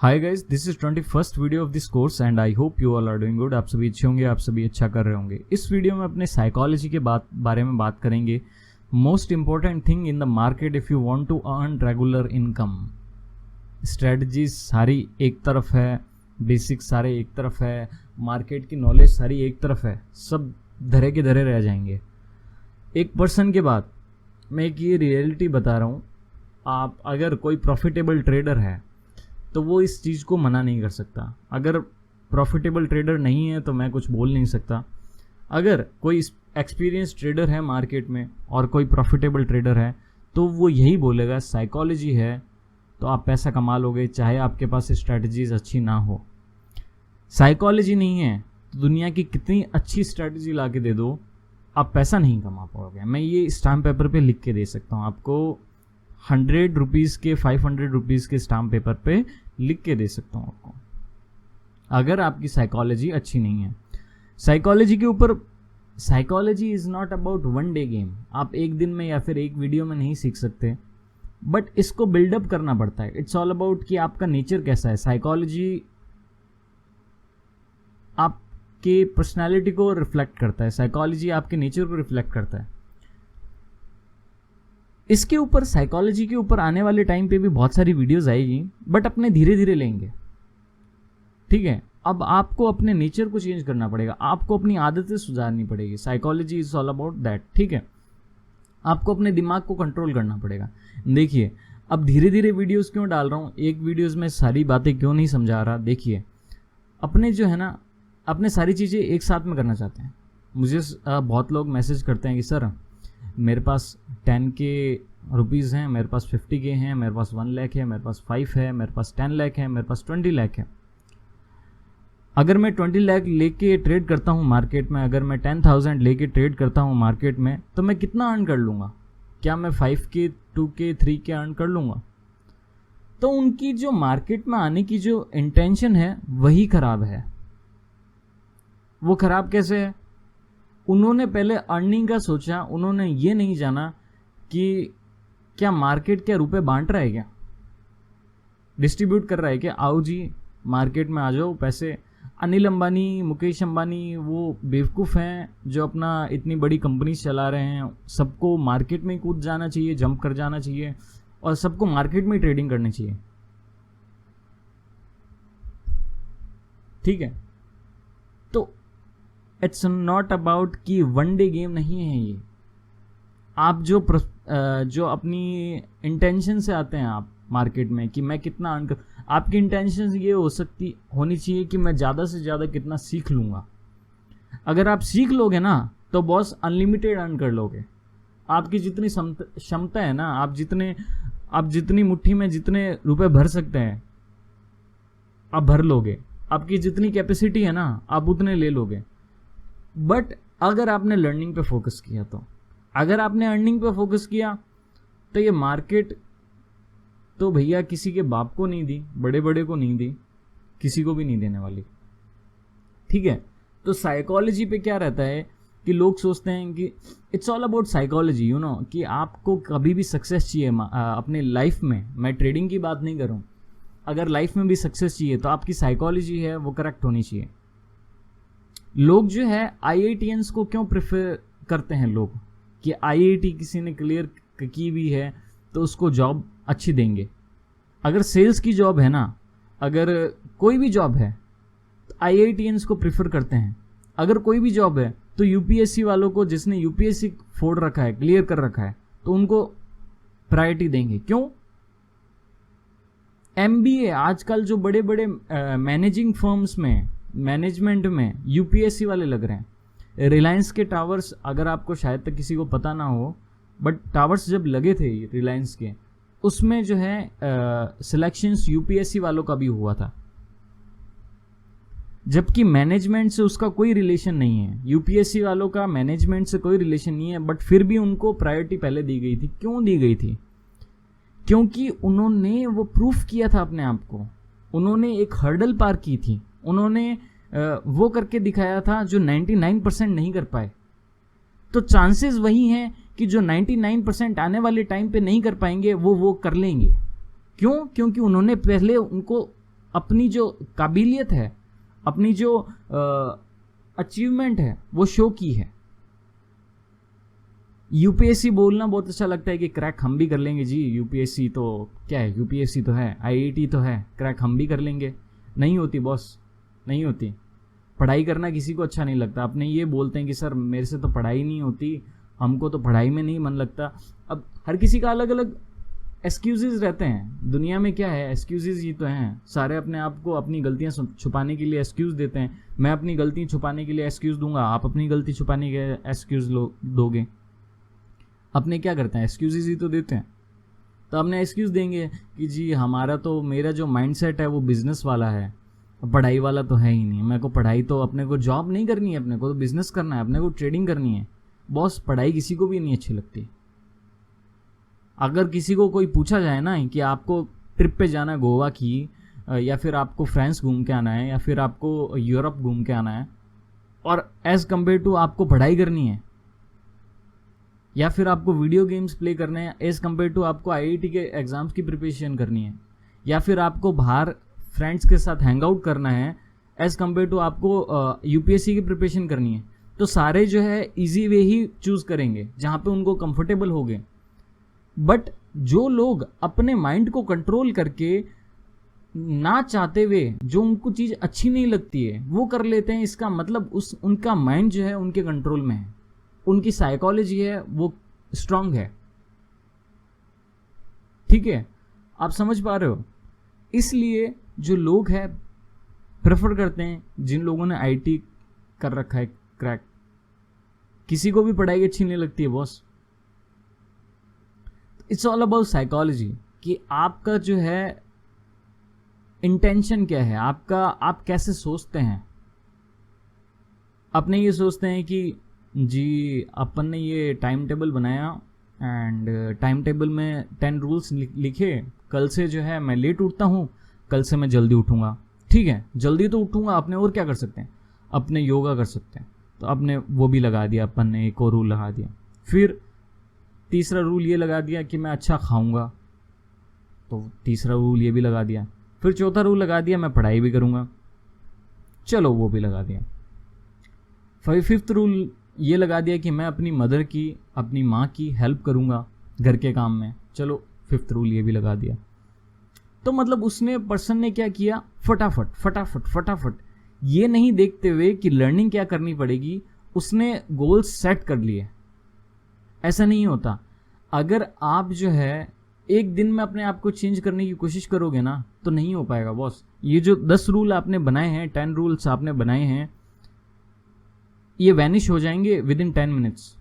Hi guys, this is 21st video of this course and I hope you all are doing good. आप सभी अच्छे होंगे, आप सभी अच्छा कर रहे होंगे। इस वीडियो में अपने साइकोलॉजी के बारे में बात करेंगे। Most important thing in the market if you want to earn regular income. Strategies सारी एक तरफ है, बेसिक सारे एक तरफ है, मार्केट की नॉलेज सारी एक तरफ है, सब धरे के धरे रह जाएंगे। एक पर्सन के बाद मैं एक ये रियलिटी बता रहा हूँ, आप अगर कोई प्रॉफिटेबल ट्रेडर है तो वो इस चीज़ को मना नहीं कर सकता। अगर प्रॉफिटेबल ट्रेडर नहीं है तो मैं कुछ बोल नहीं सकता। अगर कोई एक्सपीरियंस ट्रेडर है मार्केट में और कोई प्रॉफिटेबल ट्रेडर है तो वो यही बोलेगा साइकोलॉजी है तो आप पैसा कमा लोगे, चाहे आपके पास स्ट्रैटेजीज अच्छी ना हो। साइकोलॉजी नहीं है तो दुनिया की कितनी अच्छी स्ट्रैटेजी ला के दे दो, आप पैसा नहीं कमा पाओगे। मैं ये स्टाम्प पेपर पे लिख के दे सकता हूँ आपको, 100 रुपीज़ के 500 रुपीज़ के स्टाम्प पेपर पे लिख के दे सकता हूँ आपको, अगर आपकी साइकोलॉजी अच्छी नहीं है। साइकोलॉजी के ऊपर, psychology is not about one day game. आप एक दिन में या फिर एक वीडियो में नहीं सीख सकते, बट इसको बिल्डअप करना पड़ता है। इट्स ऑल अबाउट कि आपका नेचर कैसा है। साइकोलॉजी आपके पर्सनैलिटी को रिफ्लेक्ट करता है, साइकोलॉजी आपके नेचर को रिफ्लेक्ट करता है। इसके ऊपर, साइकोलॉजी के ऊपर आने वाले टाइम पे भी बहुत सारी वीडियोस आएगी, बट अपने धीरे धीरे लेंगे, ठीक है। अब आपको अपने नेचर को चेंज करना पड़ेगा, आपको अपनी आदतें सुधारनी पड़ेगी। Psychology is all about that, ठीक है। आपको अपने दिमाग को कंट्रोल करना पड़ेगा। देखिए, अब धीरे धीरे वीडियोस क्यों डाल रहा हूँ, एक वीडियोस में सारी बातें क्यों नहीं समझा रहा। देखिए, अपने जो है ना, अपने सारी चीज़ें एक साथ में करना चाहते हैं। मुझे बहुत लोग मैसेज करते हैं कि सर मेरे पास 10K रुपीज़ हैं, मेरे पास 50K हैं, मेरे पास 1 लाख है, मेरे पास 5 है, मेरे पास 10 लाख है, मेरे पास 20 लाख है। अगर मैं 20 लाख लेके ट्रेड करता हूँ मार्केट में, अगर मैं 10,000 लेके ट्रेड करता हूँ मार्केट में, तो मैं कितना अर्न कर लूँगा? क्या मैं 5K 2K 3K अर्न कर लूँगा? तो उनकी जो मार्केट में आने की जो इंटेंशन है वही खराब है। वो खराब कैसे है? उन्होंने पहले अर्निंग का सोचा, उन्होंने ये नहीं जाना कि क्या मार्केट क्या रुपए बांट रहा है, क्या डिस्ट्रीब्यूट कर रहा है, क्या आओ जी मार्केट में आ जाओ पैसे। अनिल अंबानी, मुकेश अंबानी वो बेवकूफ़ हैं जो अपना इतनी बड़ी कंपनी चला रहे हैं। सबको मार्केट में कूद जाना चाहिए, जंप कर जाना चाहिए और सबको मार्केट में ट्रेडिंग करनी चाहिए, ठीक है। तो इट्स नॉट अबाउट कि वन डे गेम नहीं है ये। आप जो अपनी इंटेंशन से आते हैं आप मार्केट में कि मैं कितना अर्न कर, आपकी इंटेंशन ये होनी चाहिए कि मैं ज़्यादा से ज़्यादा कितना सीख लूँगा। अगर आप सीख लोगे ना तो बॉस अनलिमिटेड अर्न कर लोगे। आपकी जितनी क्षमता है ना, आप जितनी मुट्ठी में जितने रुपए भर सकते हैं आप भर लोगे। आपकी जितनी कैपेसिटी है ना आप उतने ले लोगे। बट अगर आपने लर्निंग पे फोकस किया, तो अगर आपने अर्निंग पे फोकस किया तो ये मार्केट तो भैया किसी के बाप को नहीं दी, बड़े बड़े को नहीं दी, किसी को भी नहीं देने वाली, ठीक है। तो साइकोलॉजी पे क्या रहता है कि लोग सोचते हैं कि it's all about psychology, you know, कि आपको कभी भी सक्सेस चाहिए अपने लाइफ में। मैं ट्रेडिंग की बात नहीं कर रहा हूँ, अगर लाइफ में भी सक्सेस चाहिए तो आपकी साइकोलॉजी है वो करेक्ट होनी चाहिए। लोग जो है IITians को क्यों प्रेफर करते हैं लोग कि IIT किसी ने क्लियर की भी है तो उसको जॉब अच्छी देंगे। अगर सेल्स की जॉब है ना, अगर कोई भी जॉब है तो IITians को प्रेफर करते हैं। अगर कोई भी जॉब है तो UPSC वालों को, जिसने UPSC फोड़ रखा है, क्लियर कर रखा है, तो उनको प्रायोरिटी देंगे। क्यों? MBA आजकल जो बड़े बड़े मैनेजिंग फर्म्स में, मैनेजमेंट में UPSC वाले लग रहे हैं। रिलायंस के टावर्स, अगर आपको शायद तक किसी को पता ना हो, बट टावर्स जब लगे थे रिलायंस के, उसमें जो है सिलेक्शंस UPSC वालों का भी हुआ था, जबकि मैनेजमेंट से उसका कोई रिलेशन नहीं है। UPSC वालों का मैनेजमेंट से कोई रिलेशन नहीं है, बट फिर भी उनको प्रायोरिटी पहले दी गई थी। क्यों दी गई थी? क्योंकि उन्होंने वो प्रूफ किया था अपने आप को, उन्होंने एक हर्डल पार की थी, उन्होंने वो करके दिखाया था जो 99% नहीं कर पाए। तो चांसेस वही हैं कि जो 99% आने वाले टाइम पे नहीं कर पाएंगे वो कर लेंगे। क्यों? क्योंकि उन्होंने पहले उनको अपनी जो काबिलियत है, अपनी जो अचीवमेंट है वो शो की है। यूपीएससी बोलना बहुत अच्छा लगता है कि क्रैक हम भी कर लेंगे जी, यूपीएससी तो क्या है, यूपीएससी तो है, आईआईटी तो है, क्रैक हम भी कर लेंगे। नहीं होती बॉस, नहीं होती। पढ़ाई करना किसी को अच्छा नहीं लगता। अपने ये बोलते हैं कि सर मेरे से तो पढ़ाई नहीं होती, हमको तो पढ़ाई में नहीं मन लगता। अब हर किसी का अलग अलग एक्सक्यूजेज रहते हैं। दुनिया में क्या है, एक्सक्यूजेज ही तो हैं। सारे अपने आप को अपनी गलतियां छुपाने के लिए एक्सक्यूज देते हैं। मैं अपनी गलती छुपाने के लिए एक्सक्यूज दूंगा, आप अपनी गलती छुपाने के एक्सक्यूज दोगे। अपने क्या करते हैं, एक्सक्यूजेज ही तो देते हैं। तो अपने एक्सक्यूज देंगे कि जी हमारा तो, मेरा जो माइंडसेट है वो बिजनेस वाला है, पढ़ाई वाला तो है ही नहीं। मेरे को पढ़ाई तो, अपने को जॉब नहीं करनी है, अपने को तो बिजनेस करना है, अपने को ट्रेडिंग करनी है। बॉस पढ़ाई किसी को भी नहीं अच्छी लगती। अगर किसी को कोई पूछा जाए ना कि आपको ट्रिप पे जाना है गोवा की, या फिर आपको फ्रांस घूम के आना है, या फिर आपको यूरोप घूम के आना है, और एज कम्पेयर टू आपको पढ़ाई करनी है, या फिर आपको वीडियो गेम्स प्ले करने हैं एज कम्पेयर टू आपको आईआईटी के एग्जाम्स की प्रिपरेशन करनी है, या फिर आपको बाहर फ्रेंड्स के साथ हैंग आउट करना है एज कम्पेयर टू आपको यूपीएससी की प्रिपरेशन करनी है, तो सारे जो है इजी वे ही चूज करेंगे जहाँ पे उनको कंफर्टेबल हो गए। बट जो लोग अपने माइंड को कंट्रोल करके ना चाहते हुए जो उनको चीज़ अच्छी नहीं लगती है वो कर लेते हैं, इसका मतलब उनका माइंड जो है उनके कंट्रोल में है, उनकी साइकोलॉजी है वो स्ट्रांग है। ठीक है, आप समझ पा रहे हो? इसलिए जो लोग हैं प्रेफर करते हैं, जिन लोगों ने आईटी कर रखा है क्रैक, किसी को भी पढ़ाई अच्छी नहीं लगती है boss. It's all about psychology कि आपका जो है इंटेंशन क्या है, आपका, आप कैसे सोचते हैं। अपने ये सोचते हैं कि जी अपन ने ये टाइम टेबल बनाया एंड टाइम टेबल में 10 रूल्स लिखे, कल से जो है मैं लेट उठता हूँ, कल से मैं जल्दी उठूँगा। ठीक है, जल्दी तो उठूँगा, अपने और क्या कर सकते हैं, अपने योगा कर सकते हैं, तो अपने वो भी लगा दिया, अपन ने एक और रूल लगा दिया। फिर तीसरा रूल ये लगा दिया कि मैं अच्छा खाऊंगा, तो तीसरा रूल ये भी लगा दिया। फिर चौथा रूल लगा दिया मैं पढ़ाई भी करूँगा, चलो वो भी लगा दिया। फिफ्थ रूल ये लगा दिया कि मैं अपनी मदर की, अपनी माँ की हेल्प करूँगा घर के काम में, चलो फिफ्थ रूल ये भी लगा दिया। तो मतलब उसने, पर्सन ने क्या किया, फटाफट फटाफट फटाफट, ये नहीं देखते हुए कि लर्निंग क्या करनी पड़ेगी, उसने गोल्स सेट कर लिए। ऐसा नहीं होता। अगर आप जो है एक दिन में अपने आप को चेंज करने की कोशिश करोगे ना तो नहीं हो पाएगा बॉस। ये जो 10 रूल आपने बनाए हैं, 10 रूल्स आपने बनाए हैं, ये वैनिश हो जाएंगे विद इन 10 मिनट्स।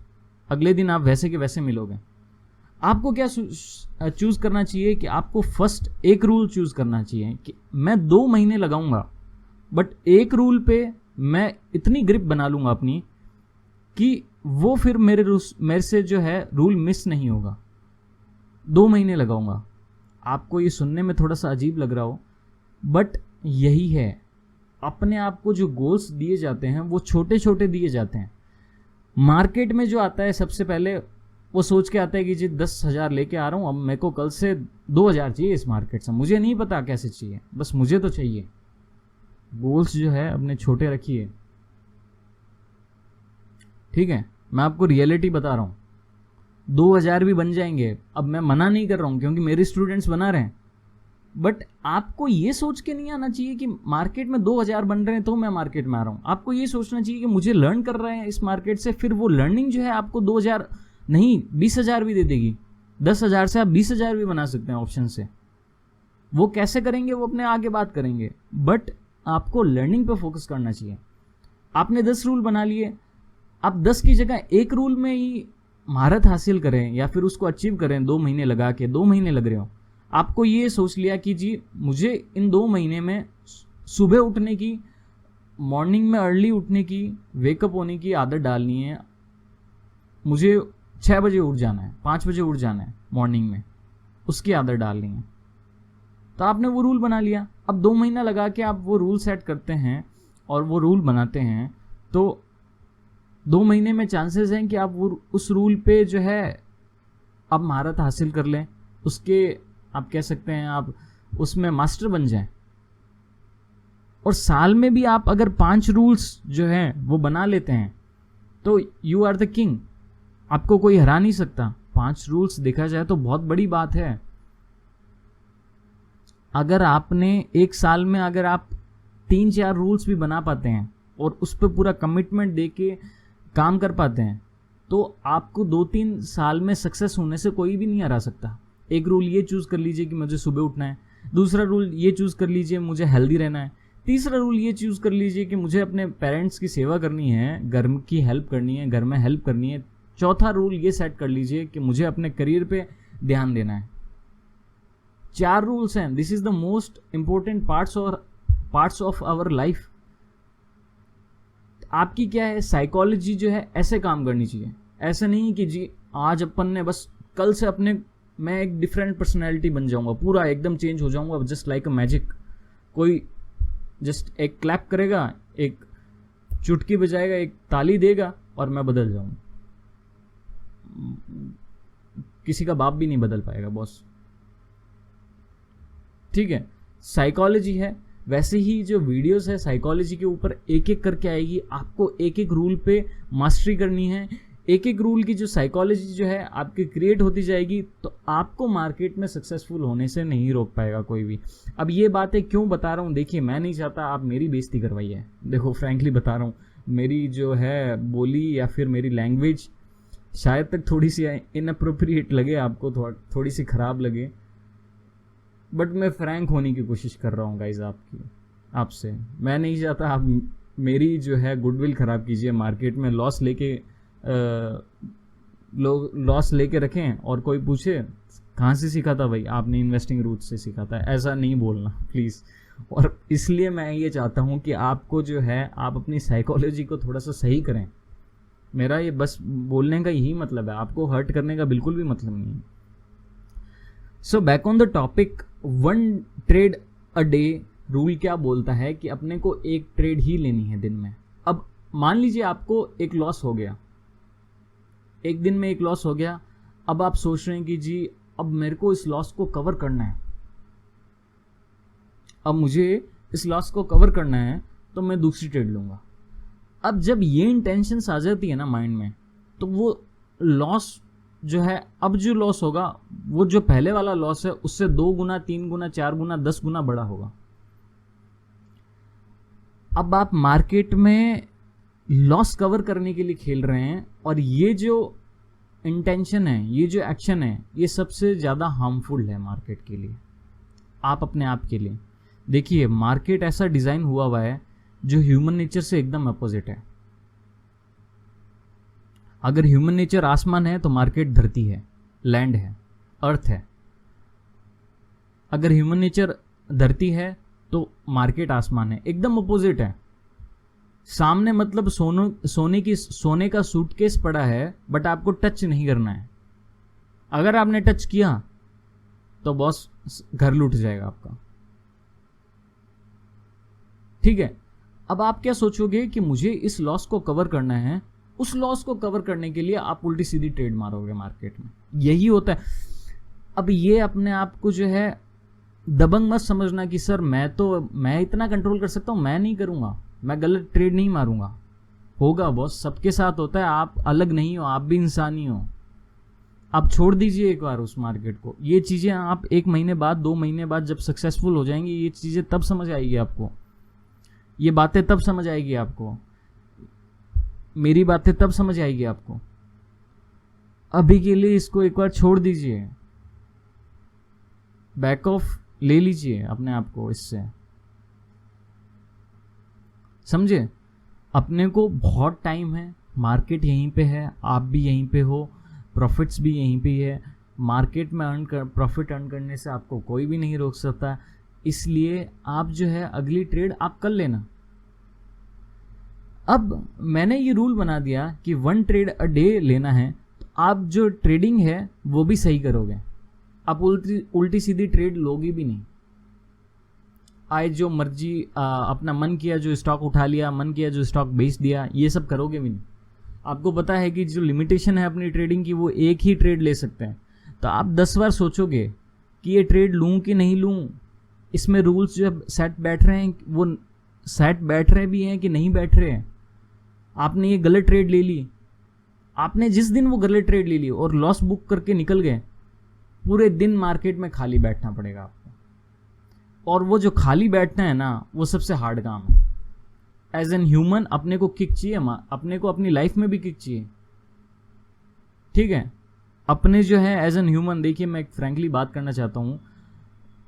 अगले दिन आप वैसे के वैसे मिलोगे। आपको क्या चूज करना चाहिए कि आपको फर्स्ट एक रूल चूज करना चाहिए कि मैं 2 महीने लगाऊंगा, बट एक रूल पे मैं इतनी ग्रिप बना लूंगा अपनी कि वो फिर मेरे से जो है रूल मिस नहीं होगा। 2 महीने लगाऊंगा। आपको ये सुनने में थोड़ा सा अजीब लग रहा हो, बट यही है। अपने आप को जो गोल्स दिए जाते हैं वो छोटे छोटे दिए जाते हैं। मार्केट में जो आता है सबसे पहले वो सोच के आता है कि जी 10,000 लेके आ रहा हूँ, अब मेरे को कल से 2,000 चाहिए इस मार्केट से, मुझे नहीं पता कैसे चाहिए, बस मुझे तो चाहिए। गोल्स जो है अपने छोटे रखिए। ठीक है, मैं आपको रियलिटी बता रहा हूँ, 2,000 भी बन जाएंगे। अब मैं मना नहीं कर रहा हूँ क्योंकि मेरे स्टूडेंट्स बना रहे हैं, बट आपको ये सोच के नहीं आना चाहिए कि मार्केट में 2,000 बन रहे हैं तो मैं मार्केट में आ रहा हूँ। आपको ये सोचना चाहिए कि मुझे लर्न कर रहे हैं इस मार्केट से, फिर वो लर्निंग जो है आपको 2,000 नहीं 20,000 भी दे देगी। 10,000 से आप 20,000 भी बना सकते हैं ऑप्शन से। वो कैसे करेंगे वो अपने आगे बात करेंगे, बट आपको लर्निंग पे फोकस करना चाहिए। आपने 10 रूल बना लिए, आप 10 की जगह एक रूल में ही महारत हासिल करें या फिर उसको अचीव करें 2 महीने लगा के। 2 महीने लग रहे हो, आपको ये सोच लिया कि जी मुझे इन 2 महीने में सुबह उठने की, मॉर्निंग में अर्ली उठने की, वेकअप होने की आदत डालनी है। मुझे 6 बजे उठ जाना है, 5 बजे उठ जाना है मॉर्निंग में, उसकी आदत डालनी है। तो आपने वो रूल बना लिया। अब 2 महीना लगा के आप वो रूल सेट करते हैं और वो रूल बनाते हैं, तो 2 महीने में चांसेस हैं कि आप वो उस रूल पे जो है आप महारत हासिल कर लें, उसके आप कह सकते हैं आप उसमें मास्टर बन जाएं। और साल में भी आप अगर 5 रूल्स जो हैं वो बना लेते हैं तो यू आर द किंग, आपको कोई हरा नहीं सकता। 5 रूल्स देखा जाए तो बहुत बड़ी बात है। अगर आपने एक साल में अगर आप 3-4 रूल्स भी बना पाते हैं और उस पर पूरा कमिटमेंट दे के काम कर पाते हैं तो आपको 2-3 साल में सक्सेस होने से कोई भी नहीं हरा सकता। एक रूल ये चूज़ कर लीजिए कि मुझे सुबह उठना है, दूसरा रूल ये चूज़ कर लीजिए मुझे हेल्दी रहना है, तीसरा रूल ये चूज़ कर लीजिए कि मुझे अपने पेरेंट्स की सेवा करनी है, घर की हेल्प करनी है, घर में हेल्प करनी है, चौथा रूल ये सेट कर लीजिए कि मुझे अपने करियर पे ध्यान देना है। 4 रूल्स हैं। This is the most important parts of our life. आपकी क्या है, साइकोलॉजी जो है ऐसे काम करनी चाहिए। ऐसा नहीं कि जी आज अपन ने बस कल से अपने मैं एक डिफरेंट पर्सनैलिटी बन जाऊंगा, पूरा एकदम चेंज हो जाऊंगा जस्ट लाइक अ मैजिक। कोई जस्ट एक क्लैप करेगा, एक चुटकी बजाएगा, एक ताली देगा और मैं बदल जाऊंगा। किसी का बाप भी नहीं बदल पाएगा बॉस। ठीक है, साइकोलॉजी है। वैसे ही जो वीडियोस है साइकोलॉजी के ऊपर एक एक करके आएगी। आपको एक एक रूल पे मास्टरी करनी है। एक एक रूल की जो साइकोलॉजी जो है आपकी क्रिएट होती जाएगी तो आपको मार्केट में सक्सेसफुल होने से नहीं रोक पाएगा कोई भी। अब ये बातें क्यों बता रहा हूँ, देखिए मैं नहीं चाहता आप मेरी बेइज्जती करवाइए। देखो फ्रैंकली बता रहा हूँ, मेरी जो है बोली या फिर मेरी लैंग्वेज शायद तक थोड़ी सी इनअप्रोप्रिएट लगे आपको, थोड़ी सी ख़राब लगे, बट मैं फ्रैंक होने की कोशिश कर रहा हूँ गाइज आपसे। मैं नहीं चाहता आप मेरी जो है गुडविल ख़राब कीजिए, मार्केट में लॉस लेके रखें और कोई पूछे कहाँ से सीखा था भाई, आपने इन्वेस्टिंग रूट से सीखा था, ऐसा नहीं बोलना प्लीज़। और इसलिए मैं ये चाहता हूँ कि आपको जो है आप अपनी साइकोलॉजी को थोड़ा सा सही करें। मेरा ये बस बोलने का यही मतलब है, आपको हर्ट करने का बिल्कुल भी मतलब नहीं है। So back on the topic, 1 trade a day rule क्या बोलता है कि अपने को एक ट्रेड ही लेनी है दिन में। अब मान लीजिए आपको एक लॉस हो गया, एक दिन में एक लॉस हो गया। अब आप सोच रहे हैं कि जी अब मेरे को इस लॉस को कवर करना है, अब मुझे इस लॉस को कवर करना है तो मैं दूसरी ट्रेड लूंगा। अब जब ये इंटेंशंस आ जाती है ना माइंड में, तो वो लॉस जो है, अब जो लॉस होगा वो जो पहले वाला लॉस है उससे 2 गुना 3 गुना 4 गुना 10 गुना बड़ा होगा। अब आप मार्केट में लॉस कवर करने के लिए खेल रहे हैं और ये जो इंटेंशन है, ये जो एक्शन है, ये सबसे ज़्यादा हार्मफुल है मार्केट के लिए, आप अपने आप के लिए। देखिए मार्केट ऐसा डिज़ाइन हुआ है जो ह्यूमन नेचर से एकदम अपोजिट है। अगर ह्यूमन नेचर आसमान है तो मार्केट धरती है, लैंड है, अर्थ है। अगर ह्यूमन नेचर धरती है तो मार्केट आसमान है, एकदम अपोजिट है। सामने मतलब सोने का सूटकेस पड़ा है बट आपको टच नहीं करना है। अगर आपने टच किया तो बॉस घर लूट जाएगा आपका। ठीक है, अब आप क्या सोचोगे कि मुझे इस लॉस को कवर करना है, उस लॉस को कवर करने के लिए आप उल्टी सीधी ट्रेड मारोगे मार्केट में। यही होता है। अब ये अपने आप को जो है दबंग मत समझना कि सर मैं इतना कंट्रोल कर सकता हूं, मैं नहीं करूंगा, मैं गलत ट्रेड नहीं मारूंगा। होगा बॉस, सबके साथ होता है, आप अलग नहीं हो, आप भी इंसान ही हो। आप छोड़ दीजिए एक बार उस मार्केट को। ये चीजें आप 1 महीने बाद 2 महीने बाद जब सक्सेसफुल हो जाएंगे, ये चीजें तब समझ आएगी आपको, ये बातें तब समझ आएगी आपको, मेरी बातें तब समझ आएगी आपको। अभी के लिए इसको एक बार छोड़ दीजिए, बैक ऑफ ले लीजिए अपने आप को इससे, समझे। अपने को बहुत टाइम है, मार्केट यहीं पे है, आप भी यहीं पे हो, प्रॉफिट्स भी यहीं पे है। मार्केट में प्रॉफिट अर्न करने से आपको कोई भी नहीं रोक सकता। इसलिए आप जो है अगली ट्रेड आप कर लेना। अब मैंने ये रूल बना दिया कि 1 ट्रेड अ डे लेना है, तो आप जो ट्रेडिंग है वो भी सही करोगे। आप उल्टी सीधी ट्रेड लोगे भी नहीं। आए जो मर्जी अपना मन किया जो स्टॉक उठा लिया, मन किया जो स्टॉक बेच दिया, ये सब करोगे भी नहीं। आपको पता है कि जो लिमिटेशन है अपनी ट्रेडिंग की, वो एक ही ट्रेड ले सकते हैं। तो आप 10 बार सोचोगे कि ये ट्रेड लूँ कि नहीं लूँ। इसमें रूल्स जो सेट बैठ रहे हैं वो सेट बैठ रहे भी हैं कि नहीं बैठ रहे हैं। आपने ये गलत ट्रेड ले ली, आपने जिस दिन वो गलत ट्रेड ले ली और लॉस बुक करके निकल गए, पूरे दिन मार्केट में खाली बैठना पड़ेगा आपको। और वो जो खाली बैठना है ना, वो सबसे हार्ड काम है। एज एन ह्यूमन अपने को किक चाहिए, अपने को अपनी लाइफ में भी किक चाहिए, ठीक है। अपने जो है एज एन ह्यूमन, देखिए मैं एक फ्रैंकली बात करना चाहता हूँ,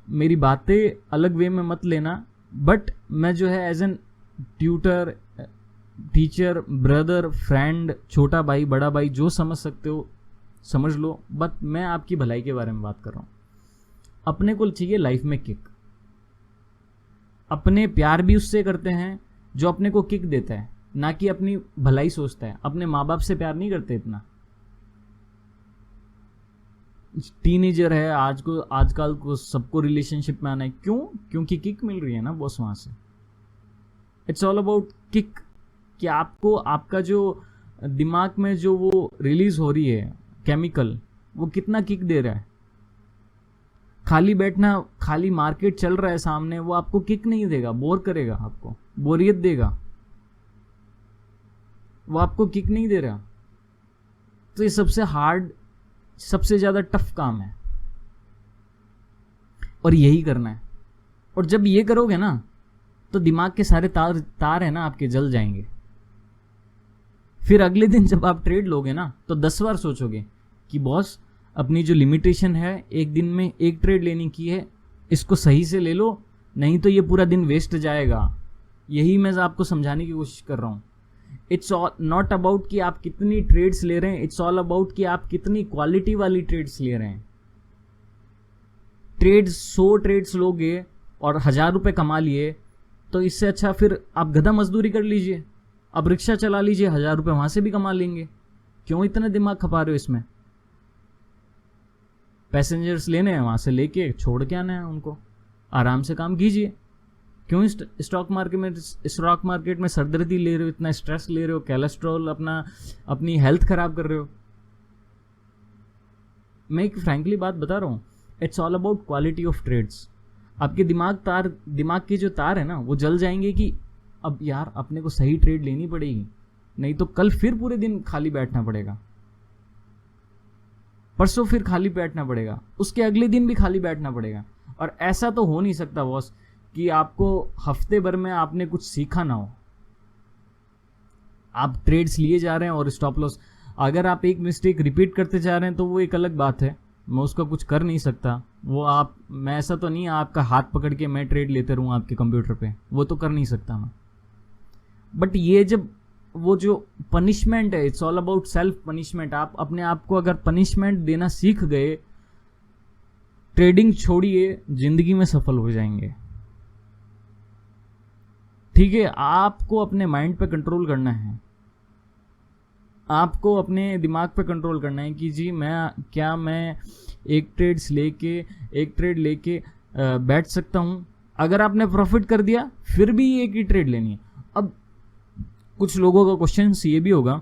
मेरी बातें अलग वे में मत लेना, बट मैं जो है as an tutor, teacher, brother, friend, छोटा भाई, बड़ा भाई, जो समझ सकते हो समझ लो, बट मैं आपकी भलाई के बारे में बात कर रहा हूँ। अपने को चाहिए लाइफ में किक। अपने प्यार भी उससे करते हैं जो अपने को किक देता है, ना कि अपनी भलाई सोचता है। अपने माँ बाप से प्यार नहीं करते इतना। टीनेजर है आजकल को सबको रिलेशनशिप में आना है, क्यों? क्योंकि किक मिल रही है ना बॉस वहां से। इट्स ऑल अबाउट किक, कि आपको आपका जो दिमाग में जो वो रिलीज हो रही है केमिकल, वो कितना किक दे रहा है। खाली बैठना, खाली मार्केट चल रहा है सामने, वो आपको किक नहीं देगा, बोर करेगा, आपको बोरियत देगा, वो आपको किक नहीं दे रहा। तो ये सबसे हार्ड, सबसे ज्यादा टफ काम है, और यही करना है। और जब ये करोगे ना, तो दिमाग के सारे तार है ना आपके जल जाएंगे। फिर अगले दिन जब आप ट्रेड लोगे ना, तो 10 बार सोचोगे कि बॉस, अपनी जो लिमिटेशन है एक दिन में एक ट्रेड लेने की है, इसको सही से ले लो, नहीं तो ये पूरा दिन वेस्ट जाएगा। यही मैं आपको समझाने की कोशिश कर रहा हूँ। इट्स नॉट अबाउट कि आप कितनी ट्रेड्स ले रहे हैं, इट्स ऑल अबाउट कि आप कितनी क्वालिटी वाली ट्रेड्स ले रहे हैं। ट्रेड्स 100 ट्रेड्स लोगे और 1000 रुपये कमा लिए, तो इससे अच्छा फिर आप गधा मजदूरी कर लीजिए, अब रिक्शा चला लीजिए, 1000 रुपये वहां से भी कमा लेंगे। क्यों इतना दिमाग खपा रहे हो इसमें? पैसेंजर्स लेने हैं, वहां से लेके छोड़ के आना है उनको, आराम से काम कीजिए। क्यों स्टॉक मार्केट में सरदर्दी ले रहे हो, इतना स्ट्रेस ले रहे हो, कोलेस्ट्रॉल अपनी हेल्थ खराब कर रहे हो? मैं एक फ्रैंकली बात बता रहा हूँ, it's all about quality of trades. आपके दिमाग के जो तार है ना, वो जल जाएंगे कि अब यार अपने को सही ट्रेड लेनी पड़ेगी, नहीं तो कल फिर पूरे दिन खाली बैठना पड़ेगा, परसों फिर खाली बैठना पड़ेगा, उसके अगले दिन भी खाली बैठना पड़ेगा। और ऐसा तो हो नहीं सकता बॉस कि आपको हफ्ते भर में आपने कुछ सीखा ना हो। आप ट्रेड्स लिए जा रहे हैं और स्टॉप लॉस, अगर आप एक मिस्टेक रिपीट करते जा रहे हैं तो वो एक अलग बात है, मैं उसका कुछ कर नहीं सकता। वो मैं ऐसा तो नहीं है आपका हाथ पकड़ के मैं ट्रेड लेते रहूँ आपके कंप्यूटर पे, वो तो कर नहीं सकता मैं। बट ये जब वो जो पनिशमेंट है, it's all about self punishment. आप अपने आप को अगर पनिशमेंट देना सीख गए, ट्रेडिंग छोड़िए, जिंदगी में सफल हो जाएंगे। ठीक है, आपको अपने माइंड पे कंट्रोल करना है, आपको अपने दिमाग पे कंट्रोल करना है कि जी मैं एक ट्रेड लेके बैठ सकता हूं। अगर आपने प्रॉफिट कर दिया फिर भी एक ही ट्रेड लेनी है। अब कुछ लोगों का क्वेश्चन ये भी होगा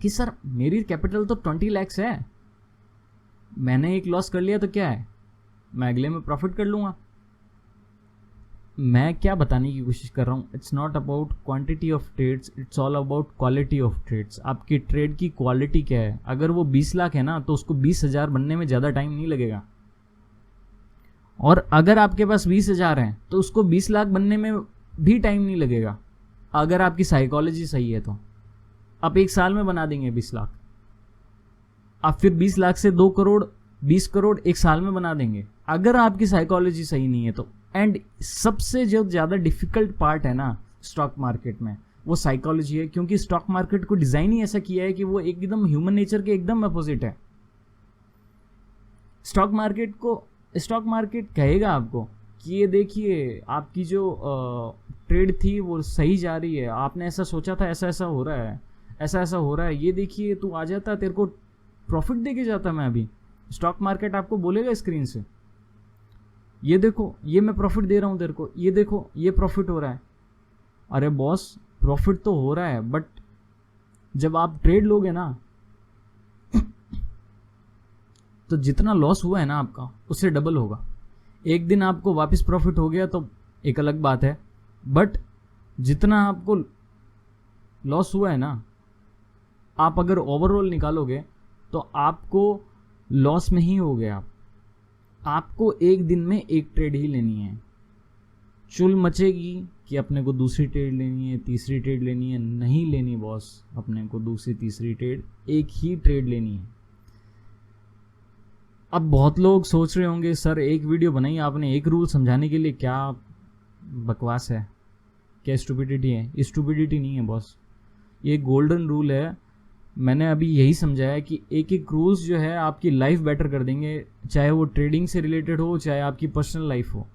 कि सर मेरी कैपिटल तो 20 lakhs है, मैंने एक लॉस कर लिया तो क्या है, मैं अगले में प्रॉफिट कर लूंगा। मैं क्या बताने की कोशिश कर रहा हूँ, it's not about quantity of trades, it's all about quality of trades. आपकी ट्रेड की क्वालिटी क्या है? अगर वो 20 लाख है ना, तो उसको 20,000 बनने में ज़्यादा टाइम नहीं लगेगा। और अगर आपके पास 20,000 है तो उसको 20 लाख बनने में भी टाइम नहीं लगेगा। अगर आपकी साइकोलॉजी सही है तो आप 1 साल में बना देंगे 20 लाख। आप फिर 20 लाख से 2 करोड़ 20 करोड़ 1 साल में बना देंगे, अगर आपकी साइकोलॉजी सही नहीं है तो। एंड सबसे जो ज़्यादा डिफिकल्ट पार्ट है ना स्टॉक मार्केट में, वो साइकोलॉजी है, क्योंकि स्टॉक मार्केट को डिज़ाइन ही ऐसा किया है कि वो एकदम ह्यूमन नेचर के एकदम अपोजिट है। स्टॉक मार्केट कहेगा आपको कि ये देखिए आपकी जो ट्रेड थी वो सही जा रही है, आपने ऐसा सोचा था, ऐसा ऐसा हो रहा है, ये देखिए तू आ जाता, तेरे को प्रॉफिट दे के जाता मैं अभी। स्टॉक मार्केट आपको बोलेगा स्क्रीन से, ये देखो ये मैं प्रॉफिट दे रहा हूँ तेरे को, ये देखो ये प्रॉफिट हो रहा है। अरे बॉस प्रॉफिट तो हो रहा है, बट जब आप ट्रेड लोगे ना तो जितना लॉस हुआ है ना आपका उससे डबल होगा। एक दिन आपको वापस प्रॉफिट हो गया तो एक अलग बात है, बट जितना आपको लॉस हुआ है ना, आप अगर ओवरऑल निकालोगे तो आपको लॉस में ही हो गए। आपको एक दिन में एक ट्रेड ही लेनी है। चुल मचेगी कि अपने को दूसरी ट्रेड लेनी है, तीसरी ट्रेड लेनी है, नहीं लेनी बॉस, अपने को दूसरी तीसरी ट्रेड, एक ही ट्रेड लेनी है। अब बहुत लोग सोच रहे होंगे सर एक वीडियो बनाई आपने एक रूल समझाने के लिए, क्या बकवास है, क्या स्टूपिडिटी है। स्टूपिडिटी नहीं है बॉस, ये गोल्डन रूल है। मैंने अभी यही समझाया कि एक एक रूल्स जो है आपकी लाइफ बेटर कर देंगे, चाहे वो ट्रेडिंग से रिलेटेड हो, चाहे आपकी पर्सनल लाइफ हो।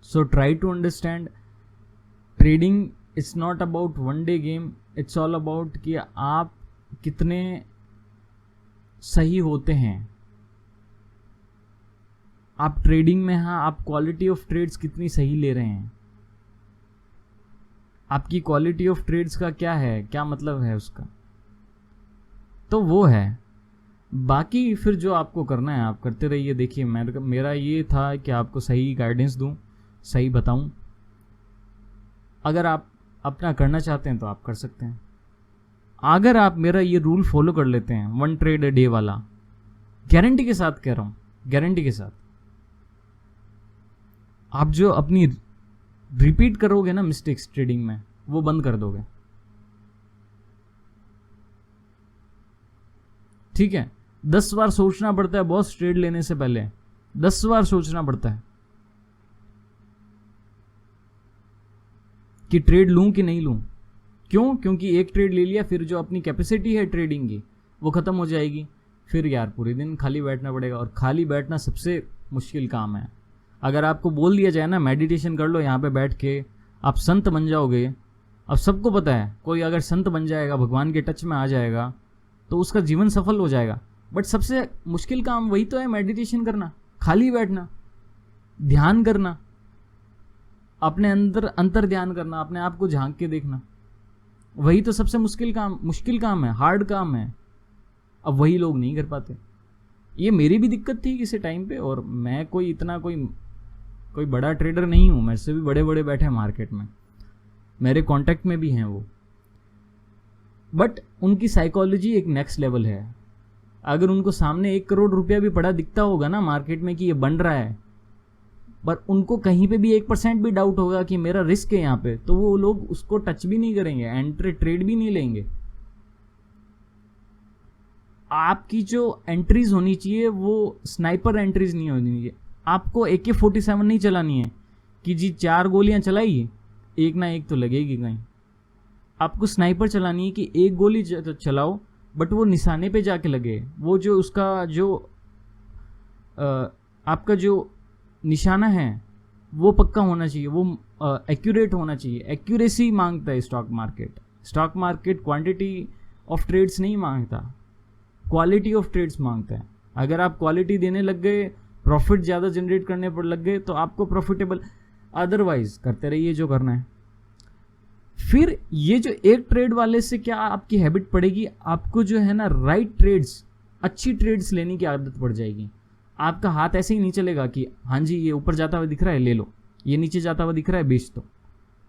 So try to understand, trading it's not about one day game, it's all about कि आप कितने सही होते हैं। आप ट्रेडिंग में, हाँ, आप क्वालिटी ऑफ ट्रेड्स कितनी सही ले रहे हैं। आपकी क्वालिटी ऑफ ट्रेड्स का क्या है, क्या मतलब है उसका, तो वो है। बाकी फिर जो आपको करना है आप करते रहिए। देखिए मेरा ये था कि आपको सही गाइडेंस दूं, सही बताऊं। अगर आप अपना करना चाहते हैं तो आप कर सकते हैं। अगर आप मेरा ये रूल फॉलो कर लेते हैं, वन ट्रेड अ डे वाला, गारंटी के साथ कह रहा हूं, गारंटी के साथ, आप जो अपनी रिपीट करोगे ना मिस्टेक्स ट्रेडिंग में, वो बंद कर दोगे। ठीक है, 10 बार सोचना पड़ता है बॉस ट्रेड लेने से पहले, 10 बार सोचना पड़ता है कि ट्रेड लूं कि नहीं लूं। क्यों? क्योंकि एक ट्रेड ले लिया, फिर जो अपनी कैपेसिटी है ट्रेडिंग की वो खत्म हो जाएगी। फिर यार पूरे दिन खाली बैठना पड़ेगा, और खाली बैठना सबसे मुश्किल काम है। अगर आपको बोल दिया जाए ना मेडिटेशन कर लो यहाँ पे बैठ के, आप संत बन जाओगे। अब सबको पता है कोई अगर संत बन जाएगा, भगवान के टच में आ जाएगा, तो उसका जीवन सफल हो जाएगा। बट सबसे मुश्किल काम वही तो है, मेडिटेशन करना, खाली बैठना, ध्यान करना, अपने अंदर अंतर ध्यान करना, अपने आप को झांक के देखना। वही तो सबसे मुश्किल काम है, हार्ड काम है। अब वही लोग नहीं कर पाते। ये मेरी भी दिक्कत थी किसी टाइम पे, और मैं कोई इतना कोई बड़ा ट्रेडर नहीं हूं, मेरे से भी बड़े बड़े बैठे हैं मार्केट में, मेरे कांटेक्ट में भी हैं वो। बट उनकी साइकोलॉजी एक नेक्स्ट लेवल है। अगर उनको सामने 1 करोड़ रुपया भी पड़ा दिखता होगा ना मार्केट में कि ये बन रहा है, पर उनको कहीं पे भी 1% भी डाउट होगा कि मेरा रिस्क है यहाँ पे, तो वो लोग उसको टच भी नहीं करेंगे, एंट्री ट्रेड भी नहीं लेंगे। आपकी जो एंट्रीज होनी चाहिए वो स्नाइपर एंट्रीज नहीं होनी चाहिए। आपको AK-47 नहीं चलानी है कि जी 4 गोलियां चलाई, एक ना एक तो लगेगी कहीं। आपको स्नाइपर चलानी है कि एक गोली चलाओ बट वो निशाने पे जाके लगे। वो जो उसका जो आपका जो निशाना है वो पक्का होना चाहिए, वो एक्यूरेट होना चाहिए। एक्यूरेसी मांगता है stock market. Stock market quantity of trades नहीं मांगता, क्वालिटी ऑफ ट्रेड्स मांगता है। अगर आप क्वालिटी देने लग गए, प्रॉफिट ज़्यादा जनरेट करने पर लग गए, तो आपको प्रॉफिटेबल, अदरवाइज करते रहिए जो करना है। फिर ये जो एक ट्रेड वाले से क्या आपकी हैबिट पड़ेगी, आपको जो है ना राइट ट्रेड्स, अच्छी ट्रेड्स लेने की आदत पड़ जाएगी। आपका हाथ ऐसे ही नहीं चलेगा कि हाँ जी ये ऊपर जाता हुआ दिख रहा है ले लो, ये नीचे जाता हुआ दिख रहा है बेच दो।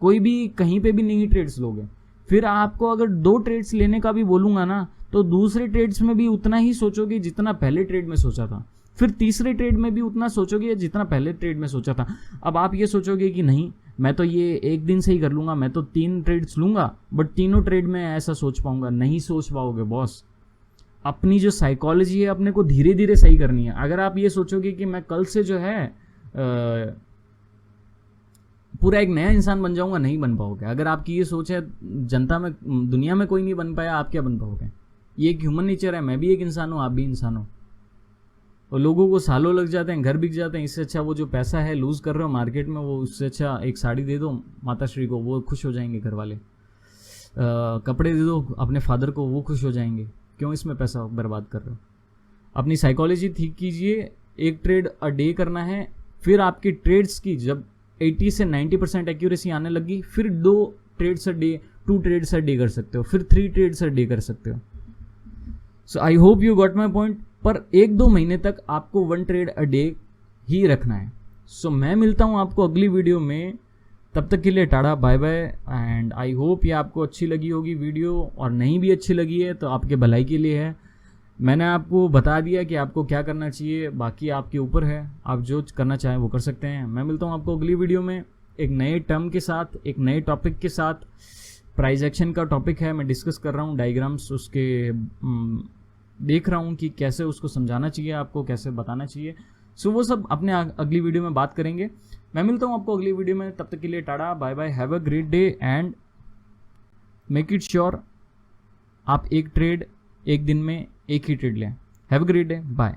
कोई भी कहीं पे भी नहीं ट्रेड्स लोगे। फिर आपको अगर 2 ट्रेड्स लेने का भी बोलूंगा ना, तो दूसरे ट्रेड्स में भी उतना ही सोचोगे जितना पहले ट्रेड में सोचा था। फिर तीसरे ट्रेड में भी उतना सोचोगे जितना पहले ट्रेड में सोचा था। अब आप ये सोचोगे कि नहीं मैं तो ये एक दिन से ही कर लूंगा, मैं तो 3 ट्रेड्स लूंगा, बट तीनों ट्रेड में ऐसा सोच पाऊंगा, नहीं सोच पाओगे बॉस। अपनी जो साइकोलॉजी है अपने को धीरे धीरे सही करनी है। अगर आप ये सोचोगे कि मैं कल से जो है पूरा एक नया इंसान बन जाऊंगा, नहीं बन पाओगे। अगर आपकी ये सोच है, जनता में, दुनिया में कोई नहीं बन पाया, आप क्या बन पाओगे। ये एक ह्यूमन नेचर है, मैं भी एक इंसान हूँ, आप भी इंसान हो। और लोगों को सालों लग जाते हैं, घर बिक जाते हैं। इससे अच्छा वो जो पैसा है लूज कर रहे हो मार्केट में, वो उससे अच्छा एक साड़ी दे दो माता श्री को, वो खुश हो जाएंगे घर वाले। कपड़े दे दो अपने फादर को, वो खुश हो जाएंगे। क्यों इसमें पैसा बर्बाद कर रहे हो। अपनी साइकोलॉजी ठीक कीजिए। एक ट्रेड अ डे करना है। फिर आपकी ट्रेड्स की जब 80 से 90% एक्यूरेसी आने लगी, फिर 2 trades a day, 2 trades a day कर सकते हो, फिर 3 ट्रेड्स अ डे कर सकते हो। So I hope you got my point. पर 1-2 महीने तक आपको 1 ट्रेड अ डे ही रखना है। सो मैं मिलता हूँ आपको अगली वीडियो में, तब तक के लिए tata bye bye. And I hope ये आपको अच्छी लगी होगी वीडियो, और नहीं भी अच्छी लगी है तो आपके भलाई के लिए है। मैंने आपको बता दिया कि आपको क्या करना चाहिए, बाकी आपके ऊपर है, आप जो करना चाहें वो कर सकते हैं। मैं मिलता हूँ आपको अगली वीडियो में एक नए टर्म के साथ, एक नए टॉपिक के साथ। प्राइस एक्शन का टॉपिक है, मैं डिस्कस कर रहा हूँ, डायग्राम्स उसके देख रहा हूँ कि कैसे उसको समझाना चाहिए, आपको कैसे बताना चाहिए। सो वो सब अपने अगली वीडियो में बात करेंगे। मैं मिलता हूँ आपको अगली वीडियो में, तब तक के लिए tata bye bye, have a great day and make it sure आप एक ट्रेड एक दिन में एक ही ट्रेड लें। Have a great day, bye.